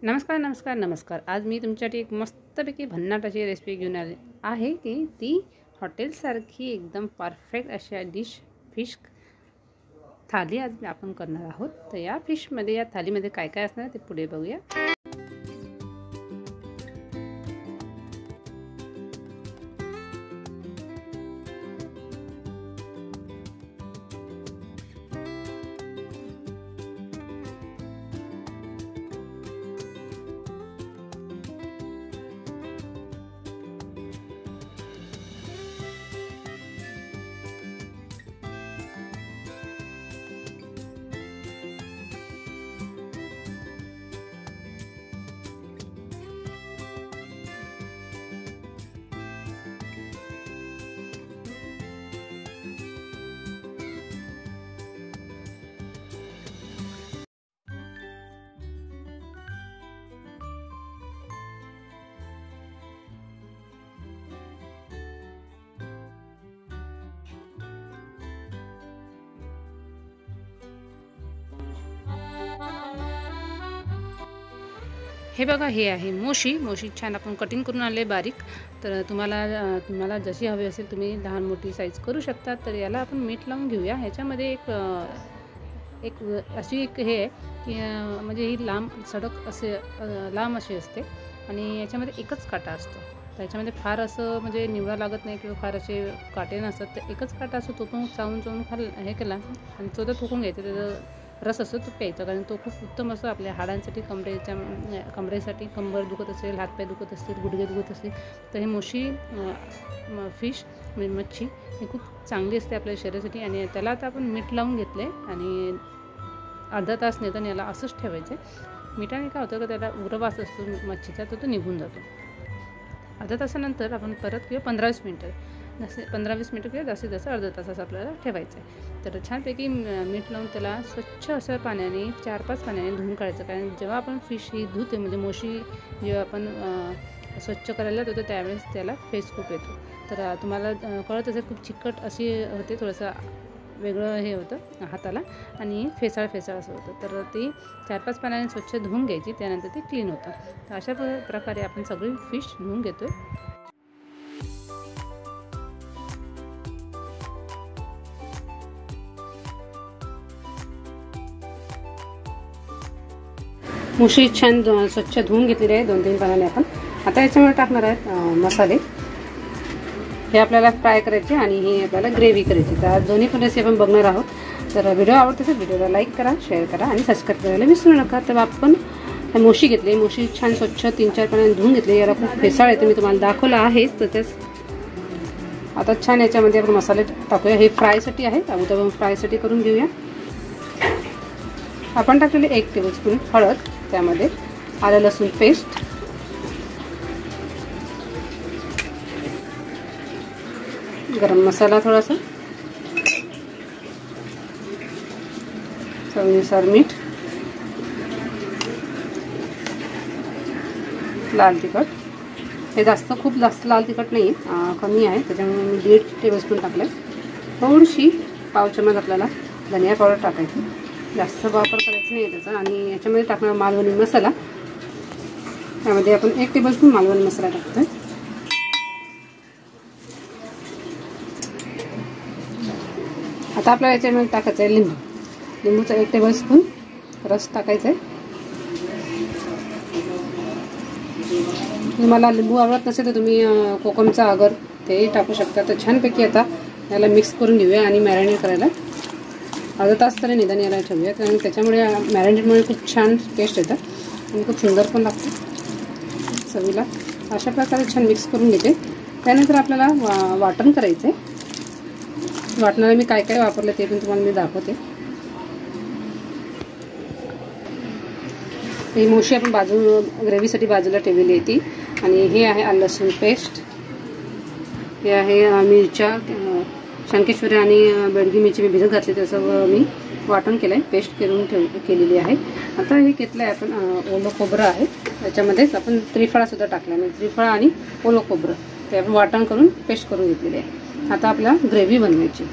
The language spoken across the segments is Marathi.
नमस्कार नमस्कार नमस्कार. आज मी तुमच्यासाठी एक मस्तपैकी भन्नाट अशी रेसिपी घेऊन आली आहे की ती हॉटेलसारखी एकदम परफेक्ट अशा फिश थाली आज आपण करणार आहोत. तर या थालीमध्ये काय काय असणार ते पुढे बघूया. हे बघा, हे आहे मोशी छान आपण कटिंग करून आणले बारीक. तर तुम्हाला जशी हवी असेल तुम्ही लहान मोठी साईज करू शकता. तर याला आपण मीठ लावून घेऊया. ह्याच्यामध्ये एक अशी हे आहे की म्हणजे ही लांब अशी असते आणि याच्यामध्ये एकच काटा असतो. तर याच्यामध्ये फार असं म्हणजे निवडा लागत नाही किंवा फार असे काटे नसतात. तर एकच काटा असतो, तो पण चावून हे केला आणि तो थुकून घ्यायचा. त्याचा रस असतो तो प्यायचा, कारण तो खूप उत्तम असतो आपल्या हाडांसाठी, कमरेसाठी. कंबर दुखत असेल, हातपाय दुखत असतील, गुडघे दुखत असतील तर हे मोशी फिश म्हणजे मच्छी ही खूप चांगली असते आपल्या शरीरासाठी. आणि त्याला आता आपण मीठ लावून घेतलं आहे आणि अर्धा तास निदान याला असंच ठेवायचं आहे. मिठाने काय होतं का त्याला उग्रवास असतो मच्छीचा, तो निघून जातो. अर्धा तासानंतर आपण परत किंवा 15-20 मिनटं किंवा जास्तीत जास्त अर्धा तासाचं आपल्याला ठेवायचं आहे. तर छानपैकी मीठ लावून त्याला स्वच्छ असं पाण्याने 4-5 पाण्याने धुवून काढायचं. कारण जेव्हा आपण फिश ही धुते म्हणजे मोशी जेव्हा आपण स्वच्छ करायला जातो त्यावेळेस त्याला फेस खूप येतो. तर तुम्हाला कळत असेल खूप चिकट अशी होते, थोडंसं वेगळं हे होतं हाताला आणि फेसाळ असं होतं. तर ती 4-5 पाण्याने स्वच्छ धुवून घ्यायची, त्यानंतर ती क्लीन होतं. तर अशा प्रकारे आपण सगळी फिश धुवून घेतो आहे. मुशी छान स्वच्छ धुवून घेतलेली आहे 2-3 पाण्याने आपण. आता याच्यामध्ये टाकणार आहेत मसाले. हे आपल्याला फ्राय करायचे आणि हे आपल्याला ग्रेव्ही करायची. तर दोन्ही पण रेसिपी आपण बघणार आहोत. तर व्हिडिओ आवडते तर व्हिडिओला लाईक करा, शेअर करा आणि सबस्क्राईब करायला विसरू नका. तर आपण मोशी घेतली, मोशी छान स्वच्छ 3-4 पाण्याने धुवून घेतली. याला खूप फेसाळ येते, मी तुम्हाला दाखवलं आहेच. तर तेच आता छान याच्यामध्ये आपण मसाले टाकूया. हे फ्रायसाठी आहे, अगोदर आपण फ्रायसाठी करून घेऊया. आपण टाकलेले 1 टेबलस्पून हळद, त्यामध्ये आलं लसूण पेस्ट, गरम मसाला थोडासा, चवीनुसार मीठ, लाल तिखट. हे खूप जास्त लाल तिखट नाही आहे, कमी आहे, त्याच्यामुळे मी 1.5 टेबलस्पून टाकलं आहे. थोडीशी पाव चमच आपल्याला धनिया पावडर टाकायची, जास्त वापर करायचा नाही त्याचा. आणि याच्यामध्ये टाकणार मालवणी मसाला. त्यामध्ये आपण 1 टेबलस्पून मालवणी मसाला टाकतोय. आता आपल्याला याच्यामध्ये टाकायचं आहे लिंबूचा 1 टेबलस्पून रस टाकायचा आहे. तुम्हाला लिंबू आवडत नसेल तर तुम्ही कोकमचा आगर तेही टाकू शकता. तर छानपैकी आता याला मिक्स करून घेऊया आणि मॅरिनेट करायला अर्धा तास तरी निदान याला ठेवूया. कारण त्याच्यामुळे मॅरिनेटमुळे खूप छान टेस्ट येतं आणि खूप सुंदर पण लागतं चवीला. अशा प्रकारे छान मिक्स करून घेते. त्यानंतर आपल्याला वाटण करायचं आहे. वाटणाला मी काय काय वापरलं ते पण तुम्हाला मी दाखवते. ही मोशी आपण ग्रेव्हीसाठी बाजूला ठेवलेली आहे ती. आणि हे आहे आलं लसूण पेस्ट, हे आहे मिरच्या, शंकेश्वरी आणि बेडगी मिरची मी भिजत घातली, त्याचं मी वाटण केलं आहे, पेस्ट केलेली आहे. आता हे घेतलं आहे आपण ओलं खोबरं आहे, त्याच्यामध्येच आपण त्रिफळासुद्धा टाकला आहे. त्रिफळ आणि ओलं खोबरं ते आपण वाटण करून पेस्ट करून घेतलेले आहे. आता आपल्याला ग्रेव्ही बनवायची.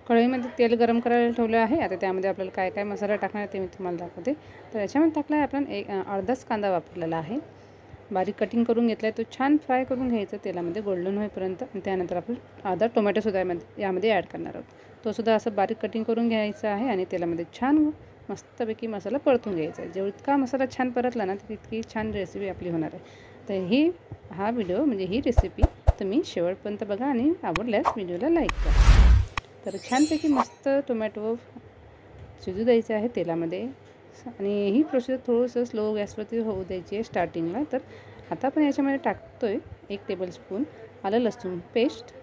कढईमध्ये तेल गरम करायला ठेवलं आहे. आता त्यामध्ये आपल्याला काय काय मसाला टाकणार आहे ते मी तुम्हाला दाखवते. तर याच्यामध्ये टाकला आहे आपण अर्धाच कांदा वापरलेला आहे, बारीक कटिंग करून घेतला आहे. तो छान फ्राय करून घ्यायचा तेलामध्ये गोल्डन होईपर्यंत. आणि त्यानंतर आपण अर्धा टोमॅटोसुद्धा यामध्ये ॲड करणार आहोत. तो सुद्धा असं बारीक कटिंग करून घ्यायचा आहे आणि तेलामध्ये छान मस्तपैकी मसाला परतून घ्यायचा आहे. जेवढा मसाला छान परतला ना तितकी छान रेसिपी आपली होणार आहे. तर हा व्हिडिओ म्हणजे ही रेसिपी तुम्ही शेवटपर्यंत बघा आणि आवडल्यास व्हिडिओला लाईक करा. तर छानपैकी मस्त टोमॅटो शिजू द्यायचे आहे तेलामध्ये. आणि ही प्रोसेस थोडंसं स्लो गॅसवरती होऊ द्यायची आहे स्टार्टिंगला. तर आता आपण याच्यामध्ये टाकतो आहे 1 टेबलस्पून आलं लसूण पेस्ट.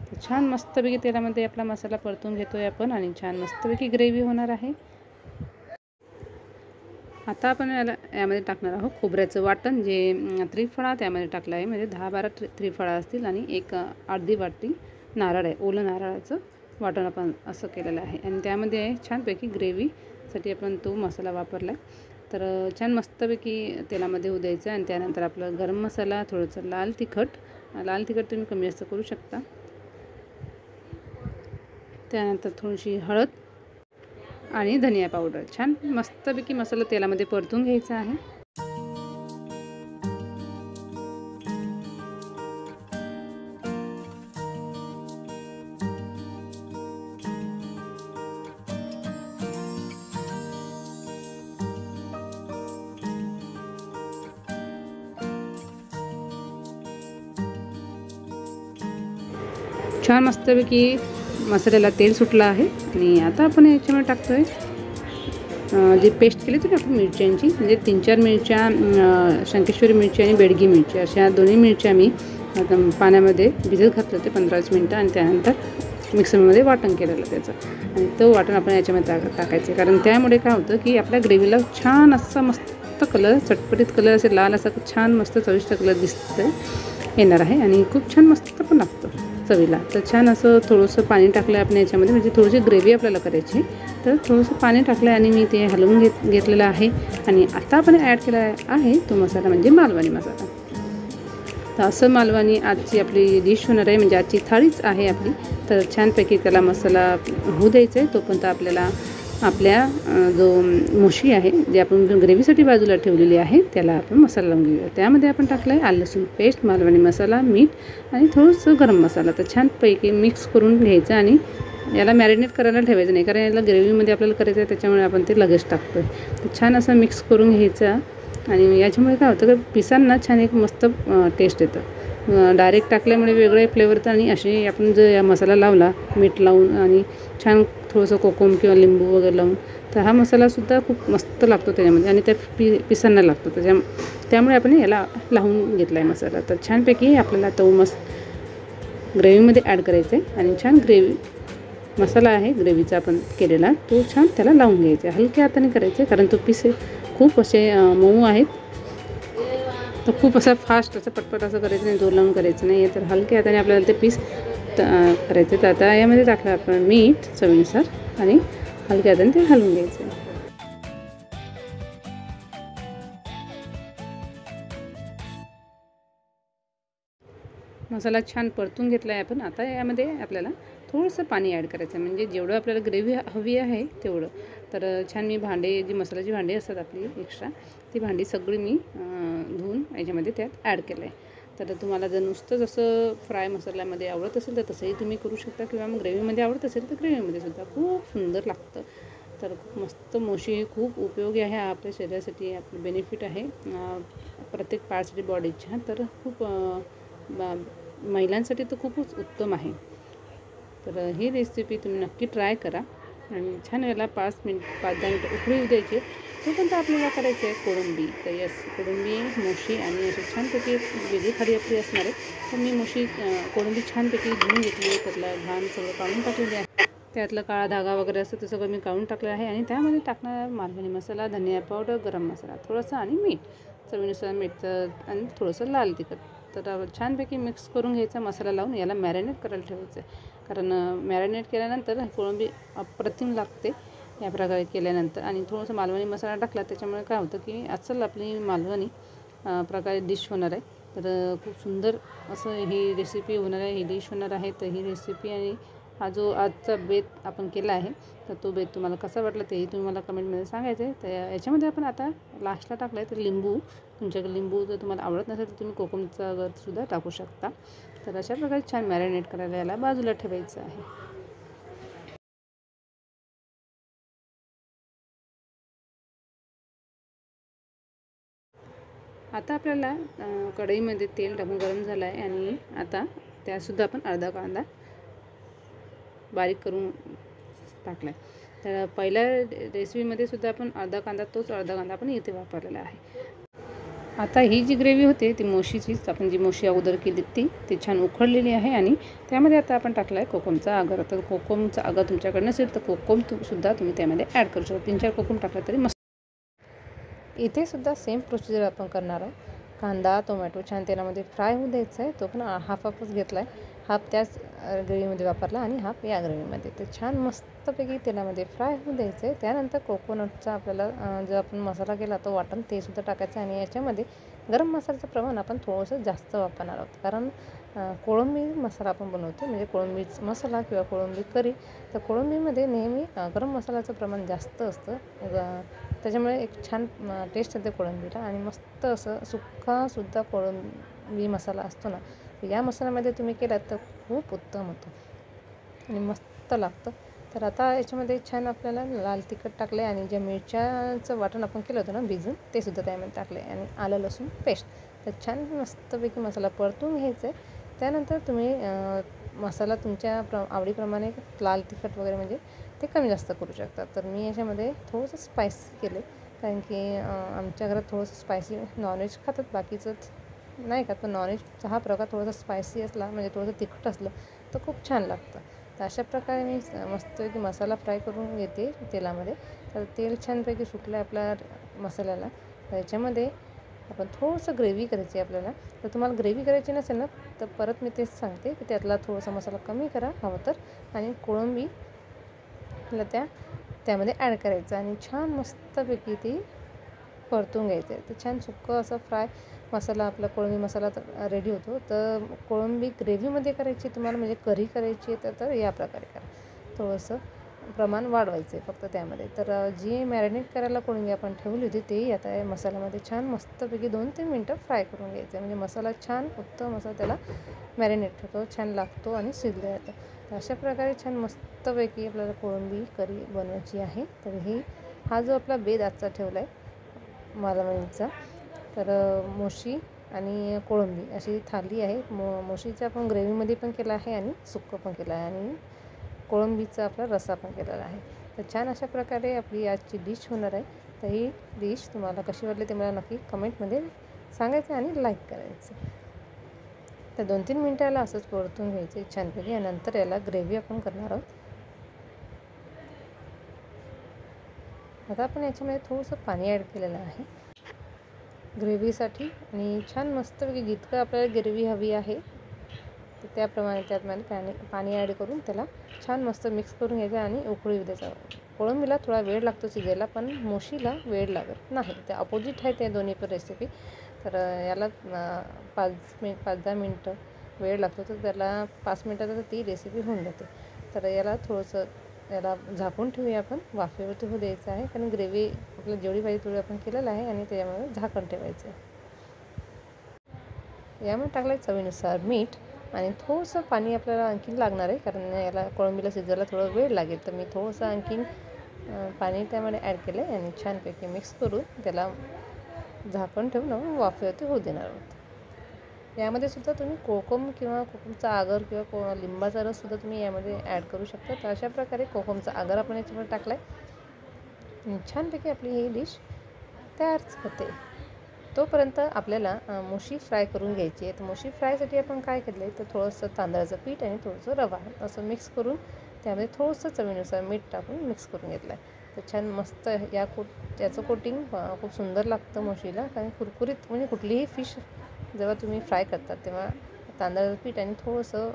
तर छान मस्तपैकी तेलामध्ये आपला मसाला परतून घेतो आहे आपण आणि छान मस्तपैकी ग्रेव्ही होणार आहे. आता आपण यामध्ये टाकणार आहोत खोबऱ्याचं वाटण, जे त्रिफळा त्यामध्ये टाकलं आहे. म्हणजे 10-12 त्रिफळा असतील आणि एक अर्धी वाटी नारळ आहे, ओलं नारळाचं वाटण आपण असं केलेलं आहे. आणि त्यामध्ये छानपैकी ग्रेव्हीसाठी आपण तो मसाला वापरला आहे. तर छान मस्तपैकी तेलामध्ये होऊ द्यायचं. आणि त्यानंतर आपलं गरम मसाला, थोडंसं लाल तिखट तुम्ही कमी जास्त करू शकता. त्यानंतर थोडीशी हळद आणि धनिया पावडर. छान मस्तपैकी मसाला तेलामध्ये परतून घ्यायचा आहे. छान मस्तपैकी मसाल्याला तेल सुटलं आहे. आणि आता आपण याच्यामध्ये टाकतो आहे जी पेस्ट केली होती ना आपण मिरच्यांची, म्हणजे 3-4 मिरच्या, शंकेश्वरी मिरची आणि बेडगी मिरची, अशा दोन्ही मिरच्या मी आता पाण्यामध्ये भिजत घातलं होते 15-20 मिनटं. आणि त्यानंतर मिक्सरमध्ये वाटण केलेलं त्याचं. आणि तो वाटण आपण याच्यामध्ये टाकायचं. कारण त्यामुळे काय होतं की आपल्या ग्रेव्हीला छान असा मस्त कलर, चटपटीत कलर, असे लाल असा छान मस्त चविष्ट कलर येणार आहे. आणि खूप छान मस्त पण लागतं चवीला. तर छान असं थोडंसं पाणी टाकलं आहे आपण याच्यामध्ये, म्हणजे थोडीशी ग्रेव्ही आपल्याला करायची. तर थोडंसं पाणी टाकलं आहे आणि मी ते हलवून घेतलेलं आहे. आणि आता आपण ॲड केला आहे तो मसाला म्हणजे मालवणी मसाला. तर असं मालवणी आजची आपली डिश होणार आहे, म्हणजे आजची थाळीच आहे आपली. तर छानपैकी त्याला मसाला होऊ द्यायचा आहे. तोपर्यंत आपल्याला आपल्या जो मोशी आहे, जे आपण ग्रेव्हीसाठी बाजूला ठेवलेली आहे, त्याला आपण मसाला लावून घेऊया. त्यामध्ये आपण टाकलं आहे आलं लसूण पेस्ट, मालवणी मसाला, मीठ आणि थोडंसं गरम मसाला. तर छानपैकी मिक्स करून घ्यायचं आणि याला मॅरिनेट करायला ठेवायचं नाही, कारण याला ग्रेव्हीमध्ये आपल्याला करायचं आहे, त्याच्यामुळे आपण ते लगेच टाकतो आहे. तर छान असं मिक्स करून घ्यायचं. आणि याच्यामुळे काय होतं की पिसांना छान एक मस्त टेस्ट येतं. डायरेक्ट टाकल्यामुळे वेगळे फ्लेवर येतं. आणि असे आपण जर या मसाला लावला मीठ लावून आणि छान थोडंसं कोकम किंवा लिंबू वगैरे लावून, तर हा मसालासुद्धा खूप मस्त लागतो त्याच्यामध्ये. आणि त्या पिसांना लागतो त्यामुळे आपण याला लावून घेतला आहे मसाला. तर छानपैकी आपल्याला तो ग्रेव्हीमध्ये ॲड करायचा आहे. आणि छान मसाला आहे ग्रेव्हीचा आपण केलेला, तो छान त्याला लावून घ्यायचा आहे. हलक्या हाताने करायचं आहे, कारण तो पीस खूप असे मऊ आहेत. तर खूप असं फास्ट असं पटपट असं करायचं नाही, जोर लावून करायचं नाही. तर हलक्या हाताने आपल्याला ते पीस करायचे. तर आता यामध्ये टाकलं आपण मीठ चवीनुसार आणि हलक्या हाताने ते हलवून घ्यायचं. मसाला छान परतून घेतला आहे आपण. आता यामध्ये आपल्याला थोडंसं पाणी ॲड करायचं आहे, म्हणजे जेवढं आपल्याला ग्रेव्ही हवी आहे तेवढं. तर छान मी जी मसाल्याची भांडी असतात आपली एक्स्ट्रा, ती भांडी सगळी मी धुवून याच्यामध्ये त्यात ॲड केलं आहे. तर तुम्हाला जर नुसतं जसं फ्राय मसाल्यामध्ये आवडत असेल तर तसंही तुम्ही करू शकता, किंवा मग ग्रेव्हीमध्ये आवडत असेल तर ग्रेव्हीमध्ये सुद्धा खूप सुंदर लागतं. तर खूप मस्त मोशी खूप उपयोगी आहे आपल्या शरीरासाठी, आपलं बेनिफिट आहे प्रत्येक पार्टसाठी बॉडीच्या. तर खूप महिलांसाठी तर खूपच उत्तम आहे. तर ही रेसिपी तुम्ही नक्की ट्राय करा. आणि छान याला 5-10 मिनिटं उकळी येऊ द्यायची. तोपर्यंत आपल्याला करायचं आहे कोळंबी. तर कोळंबी, मोशी आणि अशी छानपैकी एक वेगळी थाळी आपली असणार आहे. तर मी कोळंबी छानपैकी धुवून घेतली आहे, त्यातला घाण सगळं काढून टाकलेलं आहे. त्यातला काळा धागा वगैरे असतं ते सगळं मी काढून टाकलं आहे. आणि त्यामध्ये टाकणार मालवणी मसाला, धनिया पावडर, गरम मसाला थोडासा आणि मीठ चवीनुसार मीठ आणि थोडंसं लाल तिखट. तर छानपैकी मिक्स करून घ्यायचा मसाला लावून. याला मॅरिनेट करायला ठेवायचं आहे, कारण मॅरिनेट केल्यानंतर कोळंबी अप्रतिम लागते या प्रकारे केल्यानंतर. आणि थोडंसं मालवणी मसाला टाकला त्याच्यामुळे काय होतं की अस्सल आपली मालवणी प्रकारे डिश होणार आहे. तर खूप सुंदर असं ही रेसिपी होणार आहे, ही डिश होणार आहे. तर ही रेसिपी आणि हा जो आजचा बेत आपण केला आहे तर तो बेत तुम्हाला कसा वाटला तेही तुम्ही मला कमेंटमध्ये सांगायचं आहे. तर याच्यामध्ये आपण आता लास्टला टाकलं आहे तर लिंबू, तुमच्याकडे लिंबू जर तुम्हाला आवडत नसेल तर तुम्ही कोकमचा गरसुद्धा टाकू शकता. तर अशा प्रकारे छान मॅरिनेट करायला याला बाजूला ठेवायचं आहे. आता आपल्याला कढईमध्ये तेल टाकून गरम झालं आहे आणि आता त्यासुद्धा आपण अर्धा कांदा बारीक करून टाकला आहे. तर पहिल्या रेसिपीमध्ये सुद्धा आपण तोच अर्धा कांदा आपण इथे वापरलेला आहे. आता ही जी ग्रेव्ही होते ती मोशीचीच, आपण जी मोशी अगोदर केली ती छान उखळलेली आहे आणि त्यामध्ये आता आपण टाकला आहे कोकमचा आगर. तर कोकमचा आगर तुमच्याकडे नसेल तर सुद्धा तुम्ही त्यामध्ये ॲड करू शकता. 3-4 कोकम टाकला तरी मस्त. इथे सुद्धा सेम प्रोसिजर आपण करणार आहोत. कांदा टोमॅटो छान तेलामध्ये फ्राय होऊ द्यायचा आहे. तो पण हाफच घेतला आहे. हाफ त्याच ग्रेव्हीमध्ये वापरला आणि हाफ या ग्रेव्हीमध्ये. तर छान मस्तपैकी तेलामध्ये फ्राय होऊ द्यायचं आहे. त्यानंतर कोकोनटचा आपल्याला जो आपण मसाला केला तो वाटण ते सुद्धा टाकायचं आणि याच्यामध्ये गरम मसाल्याचं प्रमाण आपण थोडंसं जास्त वापरणार आहोत. कारण कोळंबी मसाला आपण बनवतो, म्हणजे कोळंबी मसाला किंवा कोळंबी करी. तर कोळंबीमध्ये नेहमी गरम मसाल्याचं प्रमाण जास्त असतं. त्याच्यामुळे एक छान टेस्ट येते कोळंबीला आणि मस्त असं सुक्कासुद्धा कोळंबी मसाला असतो ना, या मसाल्यामध्ये तुम्ही केलात तर खूप उत्तम होतं आणि मस्त लागतं. तर आता याच्यामध्ये छान आपल्याला लाल तिखट टाकले आणि ज्या मिरच्याचं वाटण आपण केलं होतं ना भिजून ते सुद्धा त्यामध्ये टाकले आणि आलं लसूण पेस्ट. तर छान मस्तपैकी मसाला परतून घ्यायचा आहे. त्यानंतर तुम्ही मसाला तुमच्या आवडीप्रमाणे लाल तिखट वगैरे म्हणजे ते कमी जास्त करू शकता. तर मी याच्यामध्ये थोडंसं स्पायसी केले, कारण की आमच्या घरात थोडंसं स्पायसी नॉनव्हेज खातात, बाकीचं नाही खात. पण नॉनव्हेजचा हा प्रकार थोडासा स्पायसी असला म्हणजे थोडंसं तिखट असलं तर खूप छान लागतं. तर अशा प्रकारे मी मस्तपैकी मसाला फ्राय करून घेते तेलामध्ये. तर तेल छानपैकी सुटलं आहे आपल्या मसाल्याला. तर याच्यामध्ये आपण थोडंसं ग्रेव्ही करायची आहे आपल्याला. तर तुम्हाला ग्रेव्ही करायची नसेल ना तर परत मी तेच सांगते की त्यातला थोडासा मसाला कमी करा हवं तर, आणि कोळंबीला त्यामध्ये ॲड करायचं आणि छान मस्तपैकी ती परतून घ्यायचं आहे. तर छान सुक्कं असं फ्राय मसाला आपला कोळंबी मसाला रेडी होतो. तर कोळंबी ग्रेव्हीमध्ये करायची तुम्हाला, म्हणजे करी करायची आहे तर या प्रकारे करा. थोडंसं प्रमाण वाढवायचं आहे फक्त त्यामध्ये. तर जी मॅरिनेट करायला कोळंबी आपण ठेवली होती तेही आता या मसाल्यामध्ये छान मस्तपैकी 2-3 मिनटं फ्राय करून घ्यायचं आहे. म्हणजे मसाला छान उत्तम असा त्याला मॅरिनेट होतो, छान लागतो आणि शिजलं जातं. तर अशा प्रकारे छान मस्तपैकी आपल्याला कोळंबी करी बनवायची आहे. तर हा जो आपला बेत आजचा ठेवला आहे मालवणीचा, तर मोशी आणि कोळंबी अशी थाली आहे. मोशीचा आपण ग्रेव्हीमध्ये पण केला आहे आणि सुक्कं पण केलं आहे आणि कोळंबीचा आपला रस्सा पण केलेला आहे. तर छान अशा प्रकारे आपली आजची डिश होणार आहे. तर ही डिश तुम्हाला कशी वाटली ते मला नक्की कमेंटमध्ये सांगायचं आणि लाईक करायचं. तर 2-3 मिनटाला असंच परतून घ्यायचे छानपैकी आणि नंतर याला ग्रेव्ही आपण करणार आहोत. आता आपण याच्यामध्ये थोडंसं पाणी ॲड केलेलं आहे ग्रेव्हीसाठी आणि छान मस्तपैकी जितकं आपल्याला ग्रेव्ही हवी आहे तर त्याप्रमाणे त्यात पाणी ॲड करून त्याला छान मस्त मिक्स करून घ्यायचं आणि उकळी द्यायचं. कोळंबीला थोडा वेळ लागतो शिजायला, पण मोशीला वेळ लागत नाही. ते अपोजिट आहे त्या दोन्ही पण रेसिपी. तर याला 5-10 मिनटं वेळ लागतो, तर त्याला 5 मिनटात ती रेसिपी होऊन जाते. तर याला झाकून ठेवूया आपण, वाफेवरती होऊ द्यायचं आहे, कारण ग्रेव्ही आपल्याला जेवढी पाहिजे तेवढी आपण केलेलं आहे आणि त्याच्यामध्ये झाकण ठेवायचं आहे. यामध्ये टाकलं चवीनुसार मीठ आणि थोडंसं पाणी आपल्याला आणखीन लागणार आहे, कारण याला कोळंबीला शिजायला थोडा वेळ लागेल. तर मी थोडंसं आणखीन पाणी त्यामध्ये ॲड केलं आहे आणि छानपैकी मिक्स करून त्याला झाकण ठेवून वाफेवरती होऊ देणार आहोत. यामध्ये सुद्धा तुम्ही कोकम किंवा कोकमचा आगर किंवा लिंबाचा रससुद्धा तुम्ही यामध्ये ॲड करू शकता. तर अशा प्रकारे कोकमचा आगर आपण याच्यामध्ये टाकला आहे. छानपैकी आपली ही डिश तयारच होते. तोपर्यंत आपल्याला मोशी फ्राय करून घ्यायची आहे. तर मोशी फ्रायसाठी आपण काय केलं आहे, तर थोडंसं तांदळाचं पीठ आणि थोडंसं रवा असं मिक्स करून त्यामध्ये थोडंसं चवीनुसार मीठ टाकून मिक्स करून घेतलं आहे. तर छान मस्त याचं कोटिंग खूप सुंदर लागतं मोशीला, कारण कुरकुरीत, म्हणजे कुठलीही फिश जेव्हा तुम्ही फ्राय करतात तेव्हा तांदळाचं पीठ आणि थोडंसं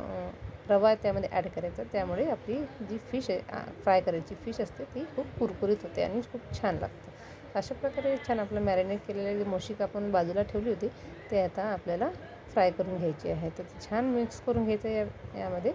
रवा त्यामध्ये ॲड करायचं. त्यामुळे आपली जी फिश आहे, फ्राय करायची फिश असते ती खूप कुरकुरीत होते आणि खूप छान लागतं. अशा प्रकारे छान आपलं मॅरिनेट केलेली मोशी आपण बाजूला ठेवली होती ते आता आपल्याला फ्राय करून घ्यायची आहे. तर छान मिक्स करून घ्यायचं यामध्ये.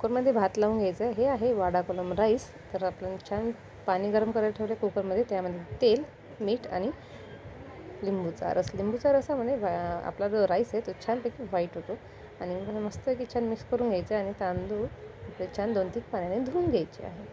कुकरमध्ये भात लावून घ्यायचं आहे. हे आहे वाडा कोलम राईस. तर आपण छान पाणी गरम करायला ठेवलं कुकरमध्ये. त्यामध्ये तेल, मीठ आणि लिंबूचा रस. लिंबूच्या रसामध्ये आपला जो राईस आहे तो छानपैकी व्हाईट होतो. आणि मस्तपैकी छान मिक्स करून घ्यायचं आणि तांदूळ आपले छान 2-3 पाण्याने धुवून घ्यायचे आहेत.